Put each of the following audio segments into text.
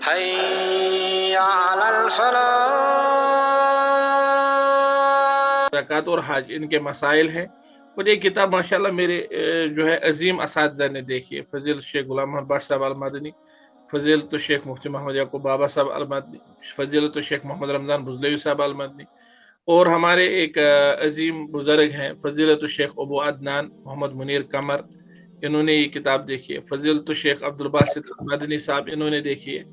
حي على الفلاح. زکوٰۃ اور حج ان کے مسائل ہیں، اور یہ کتاب ماشاءاللہ میرے جو ہے عظیم اساتذہ نے دیکھی ہے، فضیلت شیخ غلام محمد بٹ صاحب المدنی، فضیلت شیخ مفتی محمد یعقوب بابا صاحب المدنی، فضیلت شیخ محمد رمضان بزلوی صاحب المدنی، اور ہمارے ایک عظیم بزرگ ہیں فضیلت شیخ ابو عدنان محمد منیر قمر، انہوں نے یہ کتاب دیکھی ہے، فضیلت شیخ عبدالباسط المدنی صاحب انہوں نے دیکھی ہے.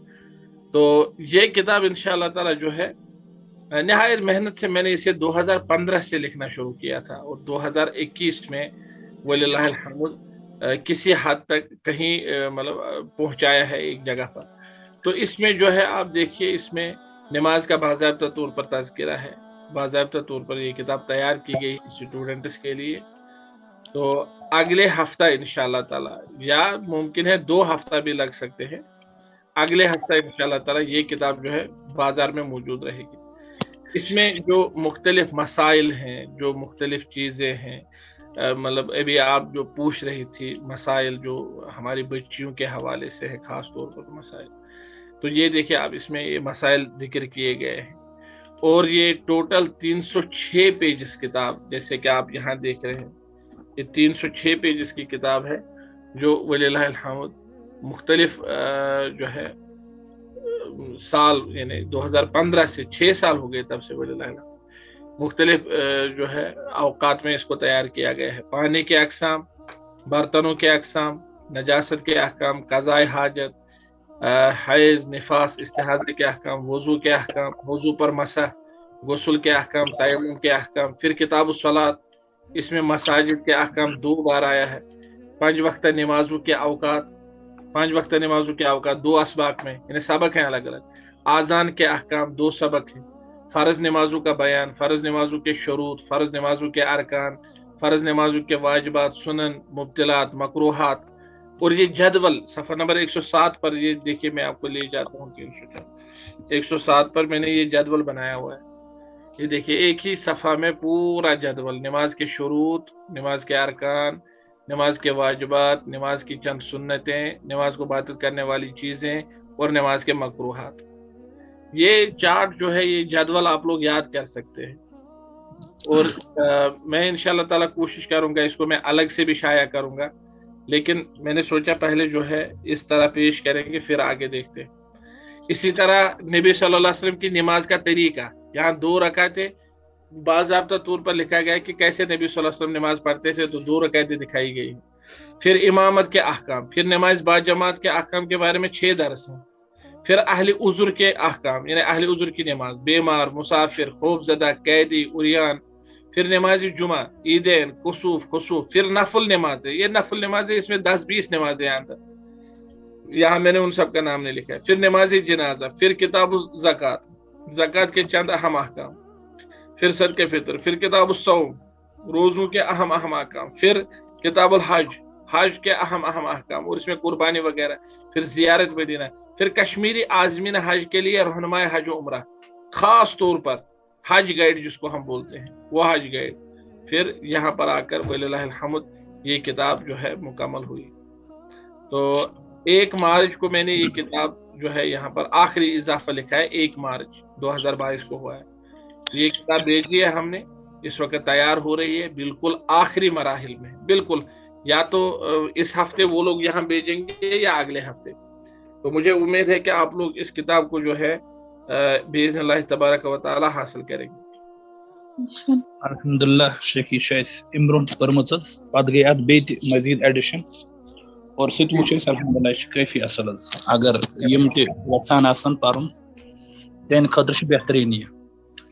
تو یہ کتاب انشاءاللہ تعالی جو ہے نہایت محنت سے میں نے اسے 2015 سے لکھنا شروع کیا تھا، اور 2021 میں وللہ الحمد کسی حد تک کہیں مطلب پہنچایا ہے ایک جگہ پر. تو اس میں جو ہے آپ دیکھیے، اس میں نماز کا باضابطہ طور پر تذکرہ ہے، باضابطہ طور پر یہ کتاب تیار کی گئی اسٹوڈنٹس کے لیے. تو اگلے ہفتہ انشاءاللہ تعالی، یا ممکن ہے 2 ہفتہ بھی لگ سکتے ہیں، اگلے ہفتہ انشاءاللہ تعالی یہ کتاب جو ہے بازار میں موجود رہے گی. اس میں جو مختلف مسائل ہیں، جو مختلف چیزیں ہیں، مطلب ابھی آپ جو پوچھ رہی تھی مسائل جو ہماری بچیوں کے حوالے سے ہے، خاص طور پر مسائل، تو یہ دیکھیں آپ اس میں یہ مسائل ذکر کیے گئے ہیں. اور یہ ٹوٹل 306 پیجز کتاب، جیسے کہ آپ یہاں دیکھ رہے ہیں، یہ 306 پیجز کی کتاب ہے، جو وللہ الحمد مختلف جو ہے سال، یعنی 2015 سے 6 سال ہو گئے تب سے وللہ الحمد مختلف جو ہے اوقات میں اس کو تیار کیا گیا ہے. پانی کے اقسام، برتنوں کے اقسام، نجاست کے احکام، قضاء حاجت، حیض، نفاس، استحاضہ کے احکام، وضو کے احکام، وضو پر مسح، غسل کے احکام، تیمم کے احکام. پھر کتاب الصلاۃ، اس میں مساجد کے احکام 2 بار آیا ہے. 5 وقتہ نمازوں کے اوقات، 5 وقتہ نمازوں کے اوقات 2 اسباق میں، یعنی سبق ہیں الگ الگ. آذان کے احکام 2 سبق ہیں. فرض نمازوں کا بیان، فرض نمازوں کے شروط، فرض نمازوں کے ارکان، فرض نمازوں کے واجبات، سنن، مبطلات، مکروہات. اور یہ جدول صفحہ نمبر 107 پر، یہ دیکھیے میں آپ کو لے جاتا ہوں 107 پر میں نے یہ جدول بنایا ہوا ہے. یہ دیکھیے ایک ہی صفحہ میں پورا جدول، نماز کے شروط، نماز کے ارکان، نماز کے واجبات، نماز کی چند سنتیں، نماز کو باطل کرنے والی چیزیں، اور نماز کے مکروہات. یہ چارٹ جو ہے، یہ جدول آپ لوگ یاد کر سکتے ہیں. اور میں انشاءاللہ تعالی کوشش کروں گا اس کو میں الگ سے بھی شائع کروں گا، لیکن میں نے سوچا پہلے جو ہے اس طرح پیش کریں گے، پھر آگے دیکھتے ہیں. اسی طرح نبی صلی اللہ علیہ وسلم کی نماز کا طریقہ، یہاں 2 رکعتیں باضابطہ طور پر لکھا گیا کہ کیسے نبی صلی اللہ علیہ وسلم نماز پڑھتے تھے، تو 2 رکعتیں دکھائی گئی. پھر امامت کے احکام، پھر نماز با جماعت کے احکام کے بارے میں 6 درس ہیں. پھر اہل عذر کے احکام، یعنی اہل عذر کی نماز، بیمار، مسافر، خوف زدہ، قیدی، عریان. پھر نماز جمعہ، عیدین، کسوف، خسوف. پھر نفل نمازیں، یہ نفل نمازیں اس میں 10-20 نمازیں اندر، یہاں میں نے ان سب کا نام نہیں لکھا ہے. پھر نماز جنازہ، پھر کتاب الزکوٰۃ، زکوٰۃ کے چند اہم احکام. پھر صدقہ فطر، پھر کتاب الصوم، روزوں کے اہم احکام. پھر کتاب الحج، حج کے اہم احکام، اور اس میں قربانی وغیرہ. پھر زیارت مدینہ. پھر کشمیری عازمین حج کے لیے رہنمائے حج و عمرہ، خاص طور پر حج گائیڈ جس کو ہم بولتے ہیں، وہ حج گائیڈ. پھر یہاں پر آ کر وللہ الحمد یہ کتاب جو ہے مکمل ہوئی. تو 1 مارچ کو میں نے یہ کتاب جو ہے یہاں پر آخری اضافہ لکھا ہے، 1 مارچ 2022 کو ہوا ہے. یہ کتاب بھیجی ہے ہم نے، اس وقت تیار ہو رہی ہے، بالکل آخری مراحل میں. بالکل یا تو اس ہفتے وہ لوگ یہاں بھیجیں گے یا اگلے ہفتے. تو مجھے امید ہے کہ آپ لوگ اس کتاب کو جو ہے باذن اللہ تبارک و تعالی حاصل کریں گے. الحمدللہ شیخی شاید امرون پرمز پتہ گئی ات بیت مزید ایڈیشن، اور سہ وچ الحمدللہ کافی اصل. اگر یم تہ وژھان آسن پرن تہند خاطر چھ بہترین یہ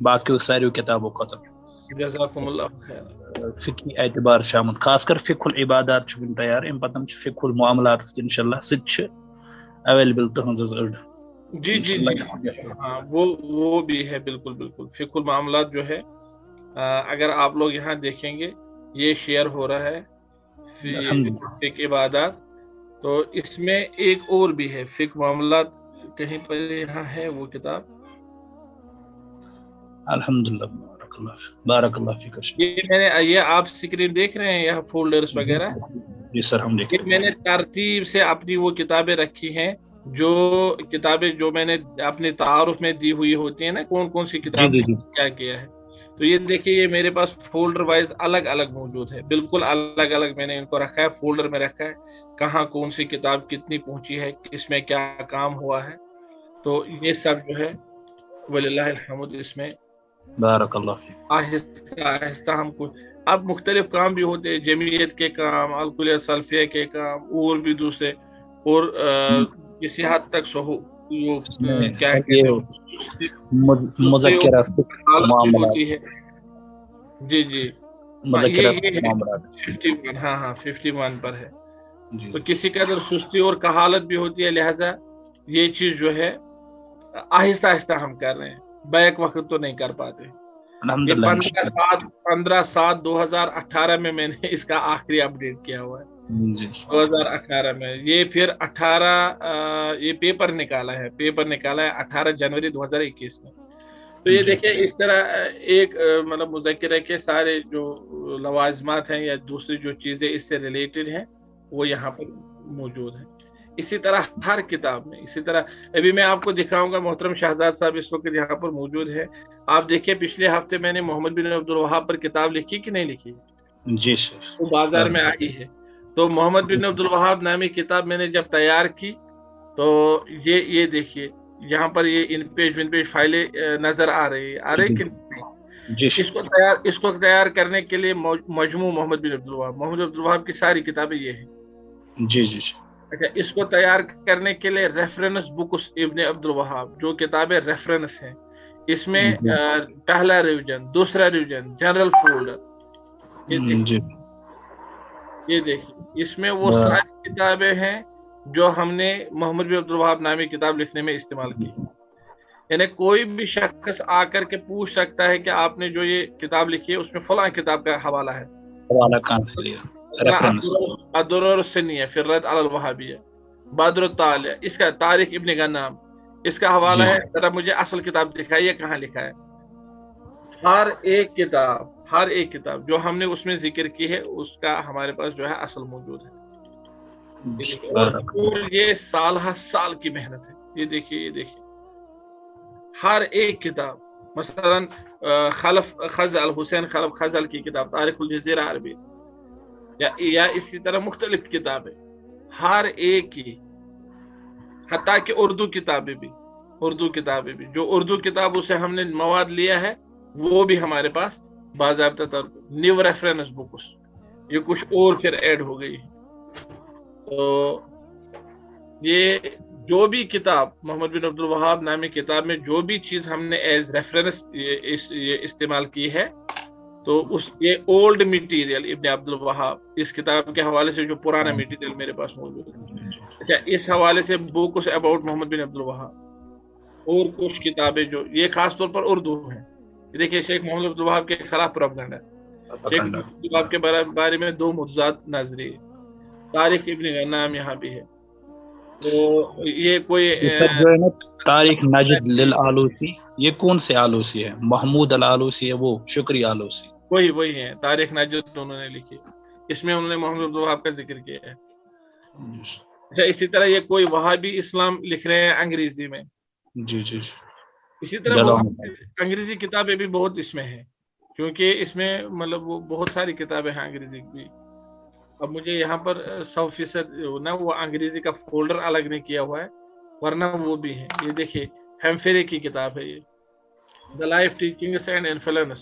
باقی ساریو کتابوں خاطر. جزاکم اللہ خیر. فقی اعتبار شامل، خاص کر فقہ العبادات چھ تیار، ام پتم چھ فقہ المعاملات انشاءاللہ سہ اویلیبل تہذ اڑ. جی جی جی ہاں، وہ بھی ہے. بالکل بالکل فقہ المعاملات جو ہے، اگر آپ لوگ یہاں دیکھیں گے یہ شیئر ہو رہا ہے فقہ عبادات. تو اس میں ایک اور بھی ہے فقہ معاملات، کہیں پر یہاں ہے وہ کتاب. الحمدللہ بارک اللہ فیک. یہ آپ اسکرین دیکھ رہے ہیں یہاں فولڈرز وغیرہ. جی سر ہم دیکھ میں نے ترتیب سے اپنی وہ کتابیں رکھی ہیں جو کتابیں جو میں نے اپنے تعارف میں دی ہوئی ہوتی ہیں نا، کون کون سی کتاب جی میں کیا کیا ہے، تو یہ دیکھیے یہ میرے پاس فولڈر وائز الگ الگ موجود ہے، بالکل الگ الگ میں نے ان کو رکھا ہے، فولڈر میں رکھا ہے، کہاں کون سی کتاب کتنی پہنچی ہے، کس میں کیا کام ہوا ہے، تو یہ سب جو ہے وللہ الحمد اس میں بارک اللہ فیک. آہستہ آہستہ ہم کو اب مختلف کام بھی ہوتے ہیں، جمعیت کے کام، الکلیہ سلفیہ کے کام، اور بھی دوسرے، اور کسی حد تک اس میں کیا یہ کہتے ہیں مذکرہ حالت بھی معاملات، ہوتی ہے. جی جی مذکرہ یہ معاملات. 51 ہاں 51 پر ہے. جی تو کسی قدر سستی اور کہالت بھی ہوتی ہے، لہذا یہ چیز جو ہے آہستہ آہستہ ہم کر رہے ہیں، بیک وقت تو نہیں کر پاتے. یہ الحمدللہ. 15/7/2018 میں نے اس کا آخری اپڈیٹ کیا ہوا ہے. جی 2018 میں یہ پھر 18 یہ پیپر نکالا ہے 18 جنوری 2021 میں. تو یہ جی دیکھیں اس طرح ایک مطلب مذکرہ کے سارے جو لوازمات ہیں یا دوسری جو چیزیں اس سے ریلیٹڈ ہیں وہ یہاں پر موجود ہیں. اسی طرح ہر کتاب میں اسی طرح ابھی میں آپ کو دکھاؤں گا. محترم شہزاد صاحب اس وقت یہاں پر موجود ہے. آپ دیکھیں پچھلے ہفتے میں نے محمد بن عبد الوہاب پر کتاب لکھی کہ نہیں لکھی؟ جی سر. وہ بازار میں آئی ہے. تو محمد بن عبد الوہاب نامی کتاب میں نے جب تیار کی تو یہ دیکھیے یہاں پر یہ ان پیج فائلیں نظر آ رہی کہ اس کو تیار کرنے کے لیے مجموع محمد بن عبد الوہاب کی ساری کتابیں یہ ہیں. جی جی جی. اچھا اس کو تیار کرنے کے لیے ریفرنس بکس ابن عبد الوہاب جو کتابیں ریفرنس ہیں اس میں پہلا ریویژن، دوسرا ریویژن، جنرل فولڈر، یہ دیکھیے اس میں وہ ساری کتابیں ہیں جو ہم نے محمد بن عبد الوہاب نامی کتاب لکھنے میں استعمال کی. یعنی کوئی بھی شخص آ کر کے پوچھ سکتا ہے کہ آپ نے جو یہ کتاب لکھی ہے اس میں فلاں کتاب کا حوالہ ہے. حوالہ کہاں سے لیا؟ الدرر السنیہ فی الرد علی الوہابیہ، بدر الطالع، اس کا تاریخ ابن غنام، اس کا حوالہ ہے. ذرا مجھے اصل کتاب دکھائیے کہاں لکھا ہے. ہر ایک کتاب جو ہم نے اس میں ذکر کی ہے اس کا ہمارے پاس جو ہے اصل موجود ہے. اور یہ سال کی محنت ہے. یہ دیکھیے ہر ایک کتاب، مثلا خلف خزل، حسین خلف خزل کی کتاب تاریخ الجزیرہ عربی، یا اسی طرح مختلف کتابیں ہر ایک کی، حتیٰ کہ اردو کتابیں بھی جو اردو کتابوں سے ہم نے مواد لیا ہے وہ بھی ہمارے پاس باضابطہ طور پر نیو ریفرنس بکس، یہ کچھ اور پھر ایڈ ہو گئی. تو یہ جو بھی کتاب محمد بن عبد الوہاب نامی کتاب میں جو بھی چیز ہم نے ایز ریفرنس استعمال کی ہے تو یہ اولڈ میٹیریل ابن عبد الوہاب اس کتاب کے حوالے سے جو پرانا میٹیریل میرے پاس موجود ہے. اچھا اس حوالے سے books about Muhammad bin Abd الوہاب اور کچھ کتابیں جو یہ خاص طور پر اردو ہیں. دیکھیے شیخ محمد عبد الوہاب کے خلاف پروپیگنڈا، شیخ محمد عبد الوہاب کے بارے میں 2 متضاد نظریے، تاریخ ابن غنام یہاں بھی ہے. تو یہ کوئی سب جو ہے نا تاریخ نجد للآلوسی، یہ کون سے آلوسی ہے؟ محمود الآلوسی ہے وہ شکری آلوسی، وہی ہے. تاریخ نجد انہوں نے لکھی، اس میں انہوں نے محمد عبد الوہاب کا ذکر کیا ہے. اچھا اسی طرح یہ کوئی وہابی اسلام لکھ رہے ہیں انگریزی میں. جی. اسی طرح انگریزی کتابیں بھی بہت اس میں ہیں، کیونکہ اس میں مطلب وہ بہت ساری کتابیں ہیں انگریزی بھی. اب مجھے یہاں پر 100% نا وہ انگریزی کا فولڈر الگ نہیں کیا ہوا ہے، ورنہ وہ بھی ہے. یہ دیکھیے ہیمفیری کی کتاب ہے، یہ the life teachings and influence.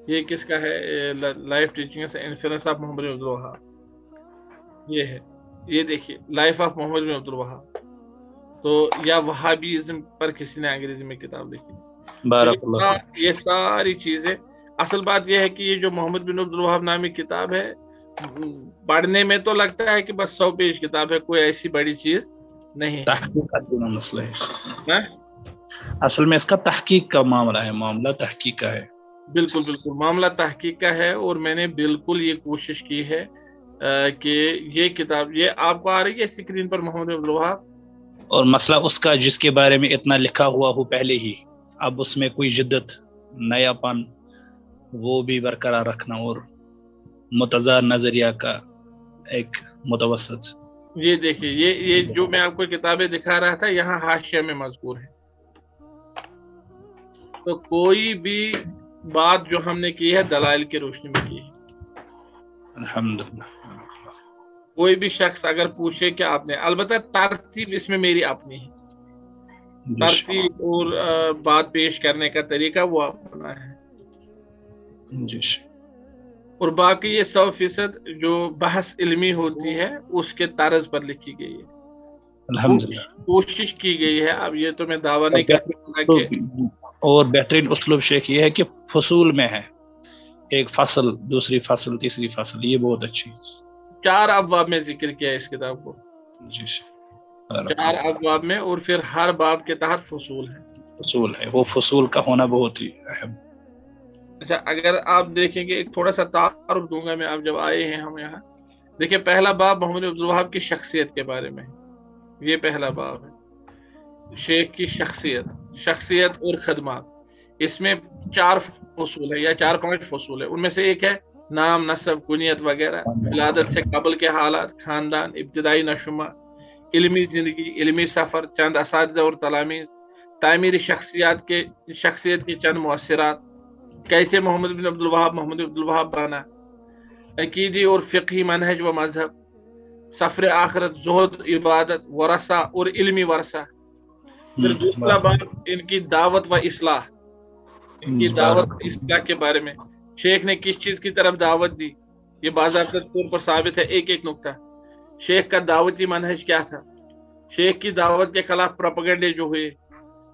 یہ کس کا ہے؟ Life teachings and influence of Muhammad bin Abd al Wahhab. یہ ہے، یہ دیکھیے life of Muhammad bin Abd الوہاب. تو یا وہابیزم پر کسی نے انگریزی میں کتاب لکھی. یہ ساری چیزیں، اصل بات یہ ہے کہ یہ جو محمد بن عبد الوہاب نامی کتاب ہے پڑھنے میں تو لگتا ہے کہ بس 100 پیج کتاب ہے، کوئی ایسی بڑی چیز نہیں. تحقیق اصل مسئلہ ہے، اصل میں اس کا تحقیق کا معاملہ تحقیق کا ہے. بالکل معاملہ تحقیق کا ہے. اور میں نے بالکل یہ کوشش کی ہے کہ یہ کتاب، یہ آپ کو آ رہی ہے اسکرین پر محمد عبد الوہاب، اور مسئلہ اس کا جس کے بارے میں اتنا لکھا ہوا ہو پہلے ہی، اب اس میں کوئی جدت، نیا پن وہ بھی برقرار رکھنا، اور متضاد نظریہ کا ایک متوسط. یہ دیکھیے یہ جو میں آپ کو کتابیں دکھا رہا تھا یہاں حاشیہ میں مذکور ہے. تو کوئی بھی بات جو ہم نے کی ہے دلائل کی روشنی میں کی ہے. الحمدللہ. کوئی بھی شخص اگر پوچھے کہ آپ نے, البتہ ترتیب اس میں میری اپنی ہے, ترتیب اور بات پیش کرنے کا طریقہ وہ اپنا ہے. اور باقی یہ 100% جو بحث علمی ہوتی ہے اس کے طرز پر لکھی گئی ہے, الحمدللہ کوشش کی گئی ہے. اب یہ تو میں دعویٰ نہیں کرتا کہ, اور بہترین اسلوب شیخ یہ ہے کہ فصول میں ہے, ایک فصل, دوسری فصل, تیسری فصل, یہ بہت اچھی 4 ابواب میں ذکر کیا ہے اس کتاب کو. جی 4 ابواب میں, اور پھر ہر باب کے تحت فصول ہے. فصول ہے, وہ فصول کا ہونا بہت ہی اہم. اچھا, اگر آپ دیکھیں گے ایک تھوڑا سا تعارف دوں گا میں, آپ جب آئے ہیں ہم یہاں, دیکھیں پہلا باب محمد عبدالوہاب کی شخصیت کے بارے میں, یہ پہلا باب ہے. شیخ کی شخصیت اور خدمات. اس میں 4 فصول ہے یا 4-5 فصول ہے. ان میں سے ایک ہے نام, نسب, کنیت وغیرہ, ولادت سے قبل کے حالات, خاندان, ابتدائی نشوما, علمی زندگی, علمی سفر, چند اساتذہ اور تلاميذ, تعمیری شخصیت کے چند مؤثرات, کیسے محمد بن عبدالوہاب بنا, عقیدی اور فقہی منہج و مذہب, سفر آخرت, زہد, عبادت, ورثہ اور علمی ورثہ. پھر دوسرا باب ان کی دعوت و اصلاح, ان کی دعوت و اصلاح کے بارے میں شیخ نے کس چیز کی طرف دعوت دی, یہ باضابطہ طور پر ثابت ہے. ایک نقطہ, شیخ کا دعوتی منہج کیا تھا, شیخ کی دعوت کے خلاف پروپیگنڈے جو ہوئے,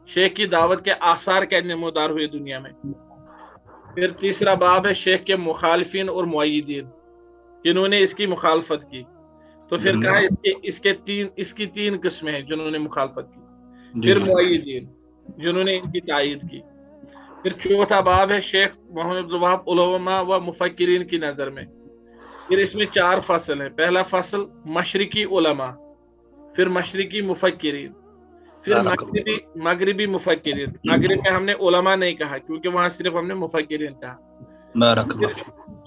شیخ کی دعوت کے آثار کیا نمودار ہوئے دنیا میں. پھر تیسرا باب ہے شیخ کے مخالفین اور مؤیدین, جنہوں نے اس کی مخالفت کی. تو پھر کہا اس کی 3 قسمیں ہیں جنہوں نے مخالفت کی. پھر مؤیدین جنہوں نے ان کی تائید کی. پھر چوتھا باب ہے شیخ محمد عبدالوہاب علماء و مفکرین کی نظر میں. پھر اس میں 4 فصل ہیں. پہلا فصل مشرقی علماء, پھر مشرقی مفکرین, پھر مغربی مفکرین. مغرب میں ہم نے علماء نہیں کہا کیونکہ وہاں صرف ہم نے مفکرین کہا.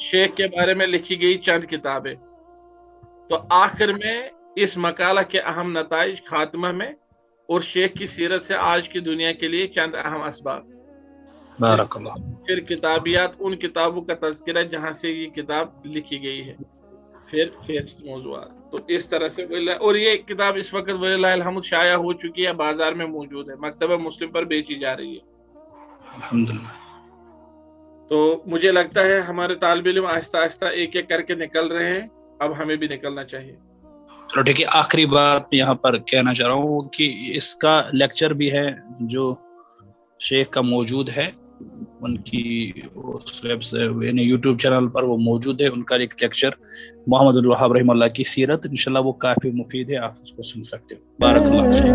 شیخ کے بارے میں لکھی گئی چند کتابیں. تو آخر میں اس مقالہ کے اہم نتائج خاتمہ میں, اور شیخ کی سیرت سے آج کی دنیا کے لیے چند اہم اسباب. بارک اللہ. پھر کتابیات, ان کتابوں کا تذکرہ جہاں سے یہ کتاب لکھی گئی ہے. پھر موضوعات. تو اس طرح سے, اور یہ کتاب اس وقت وللہ الحمد شائع ہو چکی ہے, بازار میں موجود ہے, مکتبہ مسلم پر بیچی جا رہی ہے الحمدللہ. تو مجھے لگتا ہے ہمارے طالب علم آہستہ آہستہ ایک ایک کر کے نکل رہے ہیں, اب ہمیں بھی نکلنا چاہیے. چلو ٹھیک ہے, آخری بات یہاں پر کہنا چاہ رہا ہوں کہ اس کا لیکچر بھی ہے جو شیخ کا موجود ہے, ان کی ویب سے یعنی یوٹیوب چینل پر وہ موجود ہے. ان کا ایک لیکچر محمد عبدالوہاب رحمہ اللہ کی سیرت, انشاءاللہ وہ کافی مفید ہے, آپ اس کو سن سکتے ہو. بارک اللہ فیک.